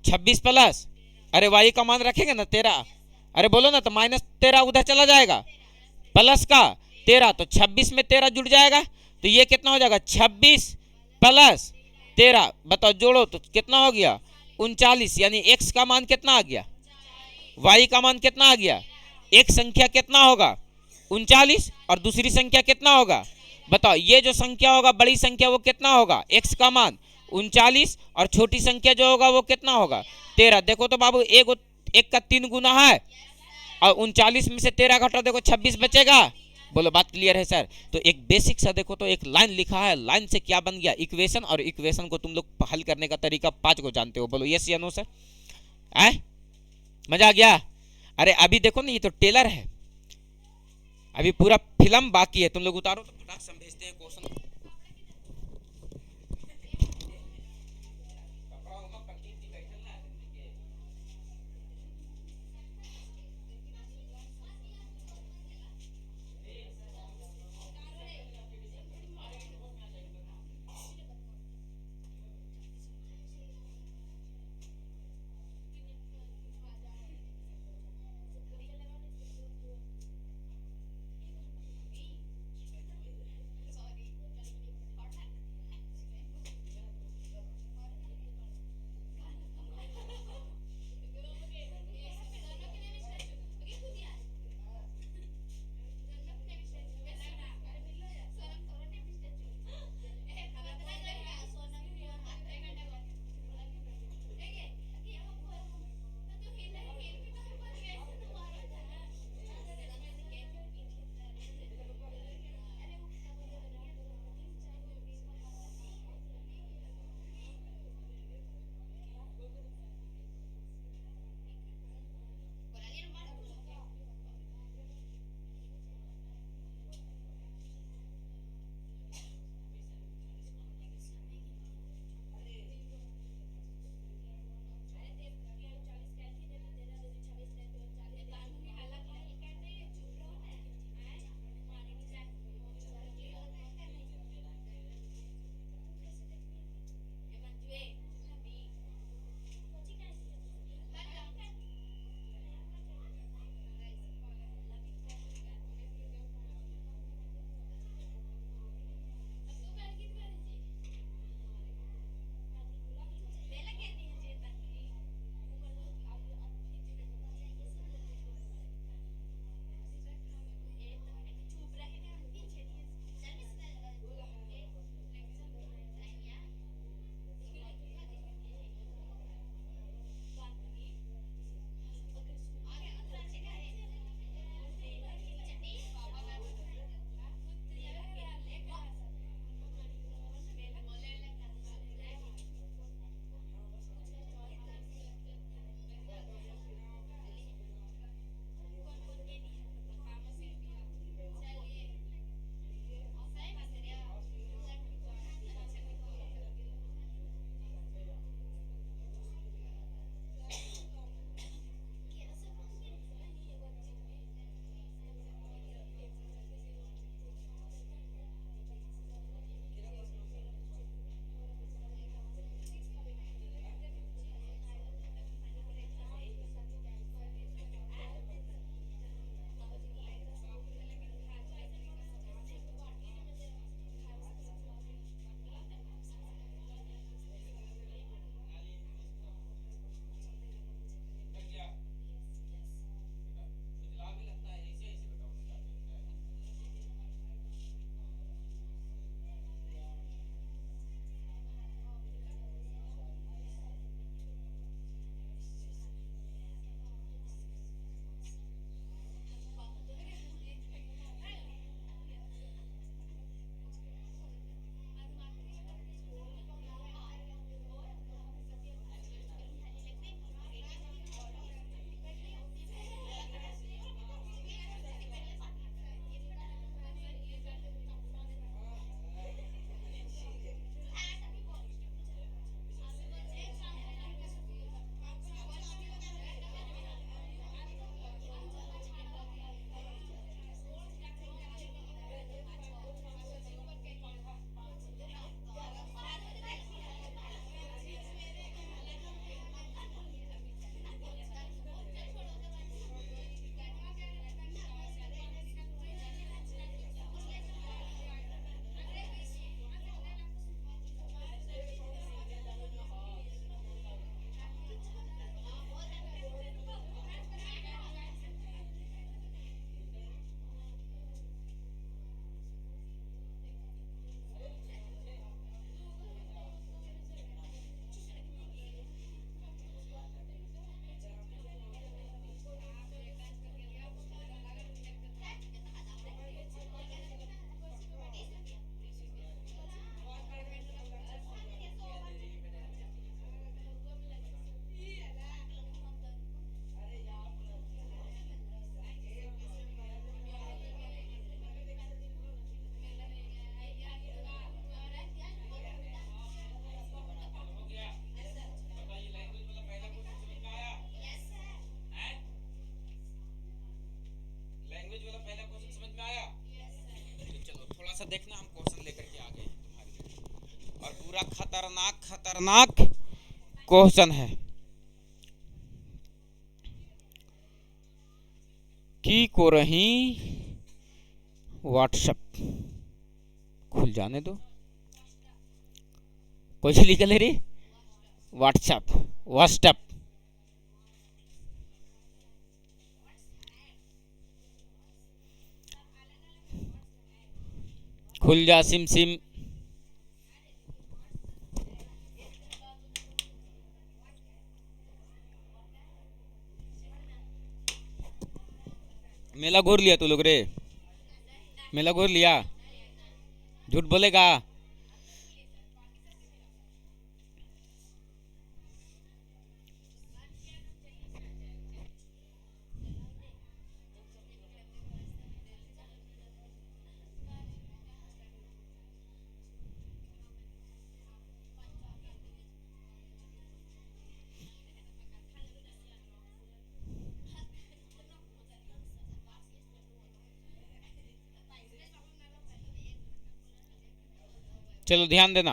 26 प्लस, अरे y का मान रखेंगे ना 13, अरे बोलो ना, तो माइनस 13 उधर चला जाएगा, प्लस का 13। तो 26 में 13 जुड़ जाएगा, तो ये कितना हो जाएगा? 26 प्लस 13। बताओ जोड़ो तो कितना हो गया? 39। यानी x का मान कितना आ गया? y का मान कितना आ गया? एक संख्या कितना होगा? 39। और दूसरी संख्या कितना होगा? बताओ ये जो संख्या होगा बड़ी संख्या वो कितना होगा? x का मान 39। और छोटी संख्या जो होगा वो कितना होगा? 13। देखो तो बाबू एक का 3 गुना है, और 39 में से 13 घटाओ, देखो 26 बचेगा। बोलो बात क्लियर है सर? तो एक बेसिक सा देखो तो एक लाइन लिखा है, लाइन से क्या बन गया? इक्वेशन। और इक्वेशन को तुम लोग हल करने का तरीका 5 को जानते हो। बोलो यस या नो सर? मजा आ गया? अरे अभी देखो ना, ये तो टेलर है, अभी पूरा फिल्म बाकी है। तुम लोग उतारो तो फटाक से हम भेजते हैं क्वेश्चन। सा देखना, हम क्वेश्चन लेकर के आ गए हैं तुम्हारे लिए, और पूरा खतरनाक खतरनाक क्वेश्चन है की को रही व्हाट्सएप खुल जाने दो, कुछ लिखल है रे, व्हाट्सएप व्हाट्सएप खुल जा सिम सिम। मेला घूर लिया तू लोग रे, मेला घूर लिया, झूठ बोलेगा। चलो ध्यान देना,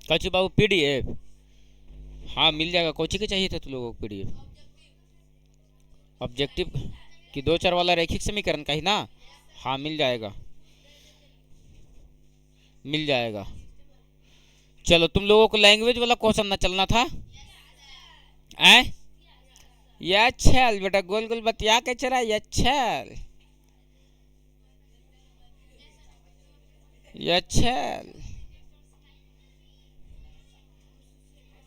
कच्ची बाबू पीडीएफ, हाँ मिल जाएगा। कोची के चाहिए थे तुम लोगों को पीडीएफ? ऑब्जेक्टिव कि 2 4 वाला रैखिक समीकरण का ही ना, हाँ मिल जाएगा मिल जाएगा। चलो तुम लोगों को लैंग्वेज वाला क्वेश्चन ना चलना था, ये छल बेटा, गोल गोल बतिया के चला, ये छल ये छल,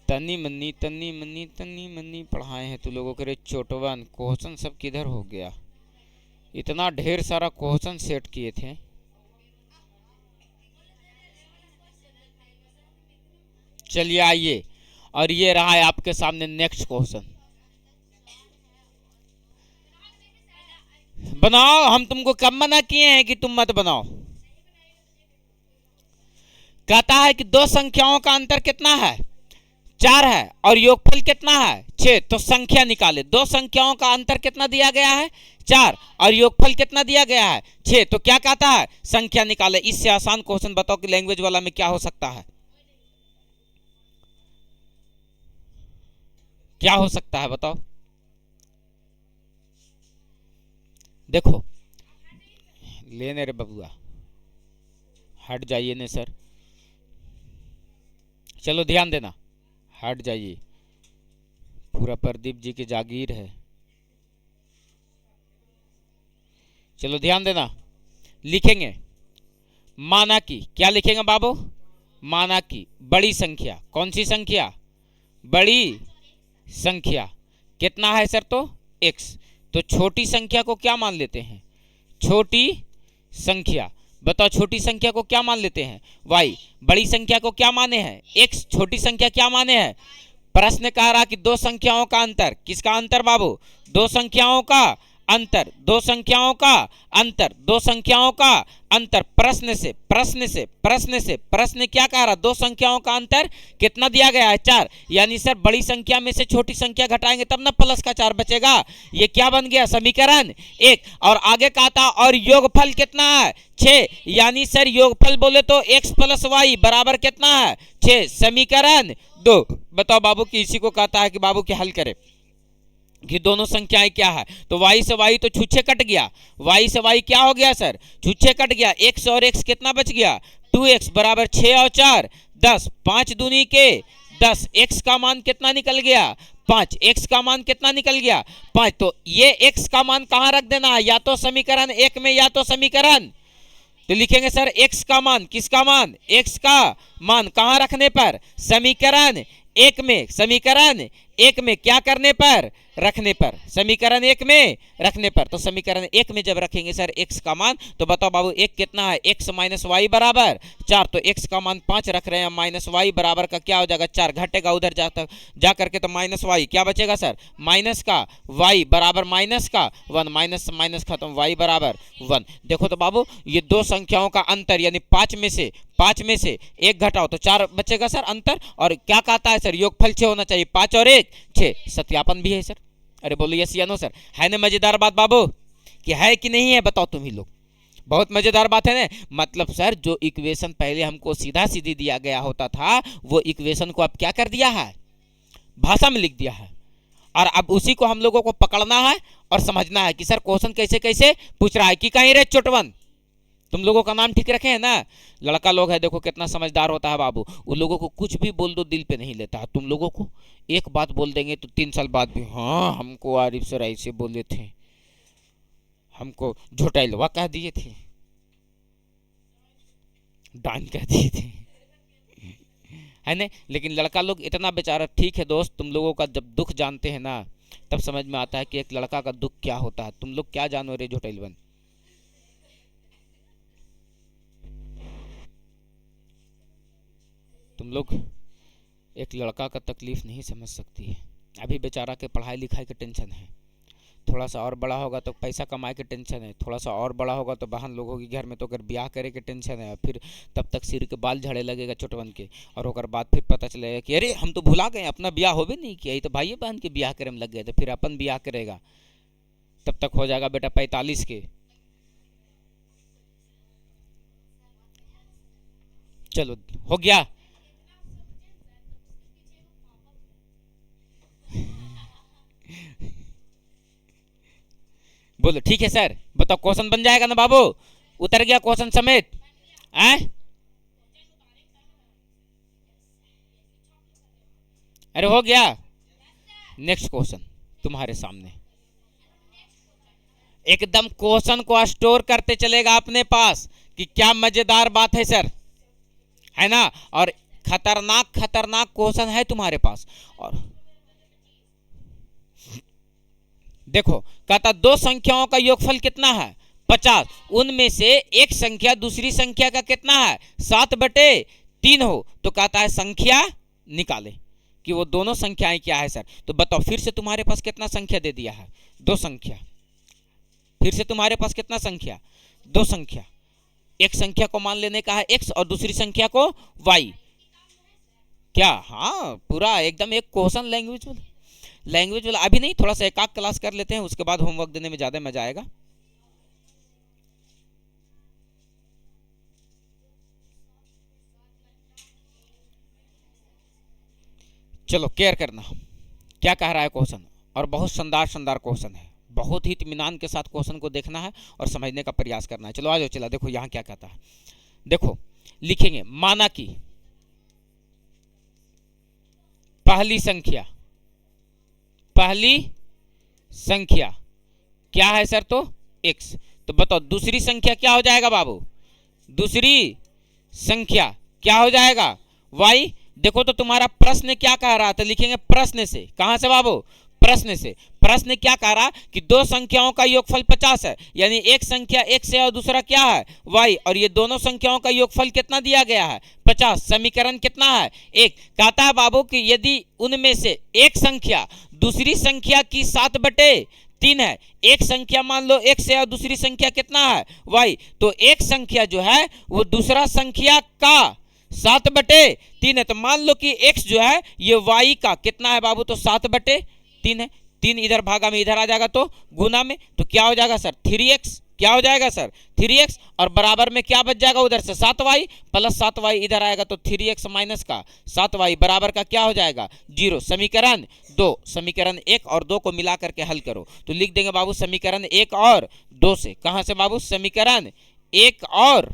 तनी मन्नी तनी मन्नी तनी मन्नी पढ़ाए हैं तू लोगों के रे चोटवन। क्वेश्चन सब किधर हो गया? इतना ढेर सारा क्वेश्चन सेट किए थे। चलिए आइए, और ये रहा है आपके सामने नेक्स्ट क्वेश्चन। बनाओ, हम तुमको कब मना किए हैं कि तुम मत बनाओ। कहता है कि दो संख्याओं का अंतर कितना है? 4 है, और योगफल कितना है? 6। तो संख्या निकाले। दो संख्याओं का अंतर कितना दिया गया है? 4, और योगफल कितना दिया गया है? 6। तो क्या कहता है? संख्या निकाले। इससे आसान क्वेश्चन बताओ कि लैंग्वेज वाला में क्या हो सकता है? क्या हो सकता है बताओ? देखो लेने रे बबुआ, हट जाइए ने सर, चलो ध्यान देना, हट जाइए, पूरा प्रदीप जी की जागीर है। चलो ध्यान देना, लिखेंगे माना कि, क्या लिखेंगे बाबू? माना कि बड़ी संख्या, कौन सी संख्या? बड़ी संख्या कितना है सर? तो x। तो छोटी संख्या को क्या मान लेते हैं? छोटी संख्या। बताओ छोटी संख्या को क्या मान लेते हैं? y। बड़ी संख्या को क्या माने हैं? x। छोटी संख्या क्या माने हैं? प्रश्न कह रहा कि दो संख्याओं का अंतर। किसका अंतर बाबू? दो संख्याओं का अंतर, दो संख्याओं का अंतर, दो संख्याओं का अंतर। प्रश्न से प्रश्न से प्रश्न से प्रश्न क्या कह रहा? दो संख्याओं का अंतर कितना दिया गया है? 4। यानी सर बड़ी संख्या में से छोटी संख्या घटाएंगे तब ना प्लस का 4 बचेगा। ये क्या बन गया? समीकरण 1। और आगे कहा था और योगफल कितना है? 6। यानी सर योगफल बोले तो x + y बराबर कितना है? 6। समीकरण 2। बताओ बाबू की इसी को कहता है कि बाबू के हल करे कि दोनों संख्याएं क्या है? तो y से y तो छुच्छे कट गया, y से y क्या हो गया सर? छुच्छे कट गया। x और x कितना बच गया? 2x बराबर 6 और 4 10, 5 दूनी के 10। x का मान कितना निकल गया? 5। x का मान कितना निकल गया? 5। तो ये x का मान कहाँ रख देना है? या तो समीकरण 1 में या तो समीकरण, तो लिखेंगे सर x का मान, किसका मान? x का मान कहाँ रखने पर? समीकरण 1 में। समीकरण 1 में क्या करने पर? रखने पर, समीकरण 1 में रखने पर। तो समीकरण 1 में जब रखेंगे सर x का मान, तो बताओ बाबू एक कितना है, x माइनस वाई बराबर 4। तो x का मान 5 रख रहे हैं, माइनस वाई बराबर का क्या हो जाएगा 4, घटेगा उधर जा करके तो माइनस वाई क्या बचेगा सर, माइनस का वाई बराबर माइनस का 1, माइनस माइनस खत्म, वाई बराबर 1। देखो तो बाबू ये दो संख्याओं का अंतर, यानी 5 में से 1 घटाओ तो 4 बचेगा सर अंतर। और क्या कहता है सर, योगफल 6 होना चाहिए, 5 और 1 6, सत्यापन भी है सर। अरे बोलो यस या नो सर, है ना मजेदार बात बाबू, कि है कि नहीं है बताओ तुम ही लोग। बहुत मजेदार बात है ना। मतलब सर जो इक्वेशन पहले हमको सीधा सीधी दिया गया होता था, वो इक्वेशन को अब क्या कर दिया है, भाषा में लिख दिया है। और अब उसी को हम लोगों को पकड़ना है और समझना है कि सर क्वेश्चन कैसे कैसे पूछ रहा है। कि कहीं रे चोटवन, तुम लोगों का नाम ठीक रखे है ना, लड़का लोग है देखो कितना समझदार होता है बाबू, उन लोगों को कुछ भी बोल दो दिल पे नहीं लेता है। तुम लोगों को एक बात बोल देंगे तो 3 साल बाद भी, हाँ हमको आरिफ सर ऐसे बोले थे, हमको झोटैलवा कह दिए थे, डान कह दिए थे, है ना। लेकिन लड़का लोग इतना बेचारा ठीक है दोस्त, तुम लोगों का जब दुख जानते हैं ना, तब समझ में आता है कि एक लड़का का दुख क्या होता है। तुम लोग क्या जानो रे झोटैलवन। तुम लोग एक लड़का का तकलीफ नहीं समझ सकती है। अभी बेचारा के पढ़ाई लिखाई के टेंशन है, थोड़ा सा और बड़ा होगा तो पैसा कमाए के टेंशन है, थोड़ा सा और बड़ा होगा तो बहन लोगों की घर में तो अगर ब्याह करे के टेंशन है, फिर तब तक सिर के बाल झड़े लगेगा छोटवन के। और ओकर बाद फिर पता चलेगा कि अरे हम तो भुला गए, अपना ब्याह हो भी नहीं किया, ये तो भाई बहन के ब्याह करे में लग गए थे, फिर अपन ब्याह करेगा, तब तक हो जाएगा बेटा 45 के। चलो हो गया। बोलो ठीक है सर, बताओ क्वेश्चन बन जाएगा ना बाबू, उतर गया क्वेश्चन समेत, अरे हो गया। नेक्स्ट क्वेश्चन तुम्हारे सामने, एकदम क्वेश्चन को स्टोर करते चलेगा अपने पास कि क्या मजेदार बात है सर, है ना। और खतरनाक खतरनाक क्वेश्चन है तुम्हारे पास। और देखो कहता दो संख्याओं का योगफल कितना है 50, उनमें से एक संख्या दूसरी संख्या का कितना है 7/3 हो, तो कहता है संख्या निकाले कि वो दोनों संख्याएं क्या है सर। तो बताओ फिर से तुम्हारे पास कितना संख्या दे दिया है, 2 संख्या। फिर से तुम्हारे पास कितना संख्या, 2 संख्या। एक संख्या को मान लेने का है x और दूसरी संख्या को y। क्या, हाँ पूरा एकदम एक क्वेश्चन लैंग्वेज वाला। अभी नहीं, थोड़ा सा एक आध क्लास कर लेते हैं, उसके बाद होमवर्क देने में ज्यादा मजा आएगा। चलो केयर करना क्या कह रहा है क्वेश्चन, और बहुत शानदार शानदार क्वेश्चन है, बहुत ही इत्मीनान के साथ क्वेश्चन को देखना है और समझने का प्रयास करना है। चलो आ जाओ, चला देखो यहाँ क्या कहता है। देखो लिखेंगे, माना कि पहली संख्या क्या है सर, तो x। तो बताओ दूसरी संख्या क्या हो जाएगा बाबू, दूसरी संख्या क्या हो जाएगा y। देखो तो तुम्हारा प्रश्न क्या कह रहा था, लिखेंगे प्रश्न से। कहां से बाबू, प्रश्न से। प्रश्न क्या कह रहा कि दो संख्याओं का योगफल 50 है, यानी एक संख्या x है और दूसरा क्या है y, और ये दोनों संख्याओं का योगफल कितना दिया गया है 50। समीकरण कितना है 1। कहता है बाबू कि यदि उनमें से एक संख्या दूसरी संख्या की 7/3 है, एक संख्या मान लो x है और दूसरी संख्या कितना है y, तो एक संख्या जो है वो दूसरा संख्या का 7/3 है। तो मान लो कि x जो है ये y का कितना है बाबू, तो 7/3 है। 3 इधर भागा में इधर आ जाएगा तो गुना में, तो क्या हो जाएगा सर 3x। क्या हो जाएगा सर 3x, और बराबर में क्या बच जाएगा उधर से 7y, प्लस 7y इधर आएगा तो 3x माइनस का 7y बराबर का क्या हो जाएगा 0। समीकरण 2, समीकरण 1 और 2 को मिला करके हल करो तो लिख देंगे बाबू समीकरण 1 और 2 से। कहां से बाबू, समीकरण 1 और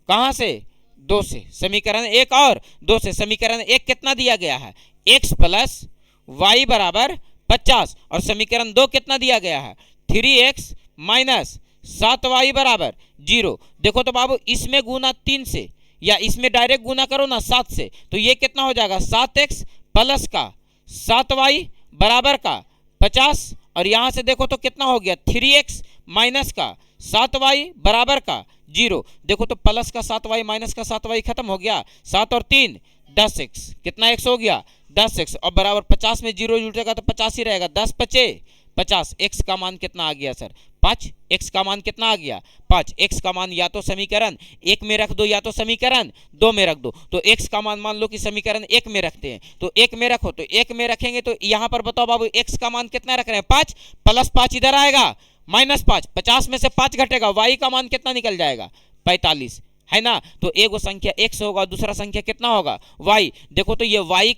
कहां से 2 से। समीकरण 1 और 2 से। समीकरण 1 कितना दिया गया है x प्लस y बराबर 50, और समीकरण 2 कितना दिया गया है 3x माइनस 7y बराबर 0। देखो तो बाबू इसमें गुना 3 से या इसमें डायरेक्ट गुना करो ना 7 से, तो ये कितना हो जाएगा 7x प्लस का 7y बराबर का 50, और यहां से देखो तो कितना हो गया 3x माइनस का 7y बराबर का 0। देखो तो प्लस का 7y माइनस का 7y खत्म हो गया, 7 और 3 10x, कितना x हो गया 10x, और बराबर 50 में 0 जुटेगा तो 50 ही रहेगा, 10 पचे 50। x का मान कितना आ गया सर 5, x का मान कितना आ गया 5। x का मान या तो समीकरण 1 में रख दो या तो समीकरण 2 में रख दो। तो x का मान मान लो कि समीकरण 1 में रखते हैं, तो 1 में रखो, तो 1 में रखेंगे तो यहाँ पर बताओ बाबू x का मान कितना रख रहे हैं 5, प्लस 5 इधर आएगा माइनस 5, 50 में से 5 घटेगा, y का मान कितना निकल जाएगा 45, है ना। तो एक संख्या x होगा, दूसरा संख्या कितना होगा y। देखो तो ये y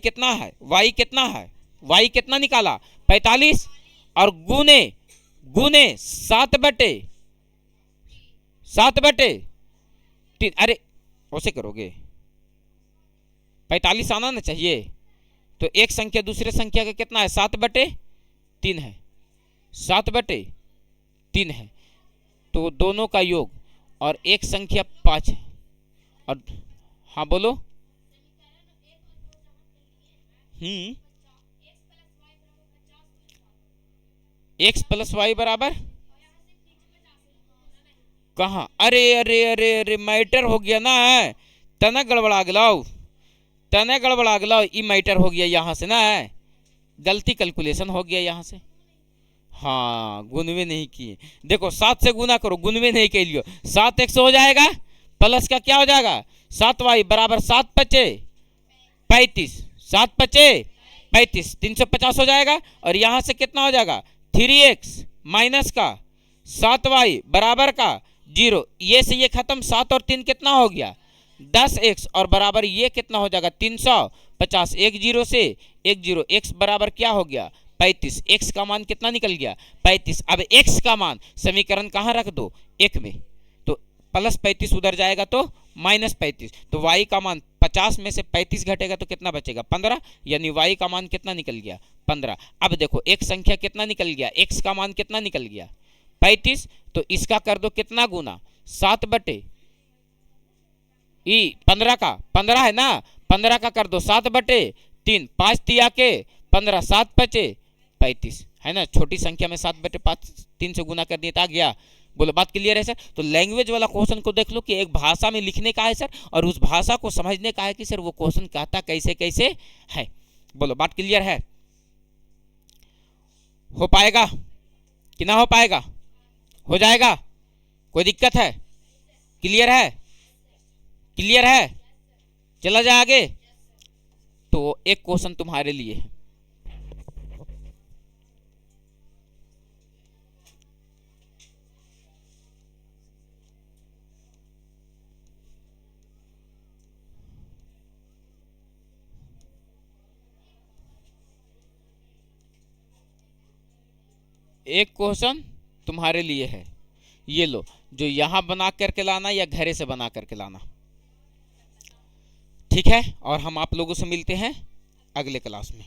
कितना है, y कितना निकाला 45, और गुने 7/3। अरे ऐसे करोगे 45 आना ना चाहिए, तो एक संख्या दूसरे संख्या का कितना है 7/3 है, 7/3 है, तो दोनों का योग, और एक संख्या 5 है। और हाँ बोलो। x प्लस वाई बराबर कहाँ, अरे अरे अरे अरे मैटर हो गया ना, तना गड़बड़ा गलाओ, ई मैटर हो गया यहाँ से ना, गलती कैलकुलेशन हो गया यहाँ से। हाँ गुनवे नहीं किए, देखो 7 से गुना करो, गुनवे नहीं के लियो, 7x हो जाएगा, प्लस का क्या हो जाएगा 7y बराबर 7 पचे 35, 7 पचे 35, 350 हो जाएगा, और यहाँ से कितना हो जाएगा 3x माइनस का 7y बराबर का 0, ये से ये खत्म, 7 और 3 कितना हो गया 10x, और बराबर ये कितना हो जाएगा 350, एक जीरो से एक जीरो, x बराबर क्या हो गया 35, x का मान कितना निकल गया 35। अब x का मान समीकरण कहाँ रख दो 1 में, तो प्लस 35 उधर जाएगा तो माइनस 35, तो y का मान 50 में से 35 घटेगा तो कितना बचेगा 15, यानी y का मान कितना निकल गया 15। अब देखो एक संख्या कितना निकल गया, x का मान कितना निकल गया 35, तो इसका कर दो कितना गुना 7/15 का 15 है ना, 15 का कर दो 7/3, 5 तिया के 15, 7 पचे 35, है ना। छोटी संख्या में 7/5 3 से गुना कर दिए तो आ गया। बोलो बात क्लियर है सर। तो लैंग्वेज वाला क्वेश्चन को देख लो कि एक भाषा में लिखने का है सर, और उस भाषा को समझने का है कि सर वो क्वेश्चन कहता कैसे कैसे है। बोलो बात क्लियर है, हो पाएगा कि ना हो पाएगा, हो जाएगा, कोई दिक्कत है, क्लियर है, क्लियर है, चला जाए आगे। तो एक क्वेश्चन तुम्हारे लिए है, एक क्वेश्चन तुम्हारे लिए है, ये लो, जो यहां बना करके लाना या घरे से बना करके लाना, ठीक है। और हम आप लोगों से मिलते हैं अगले क्लास में।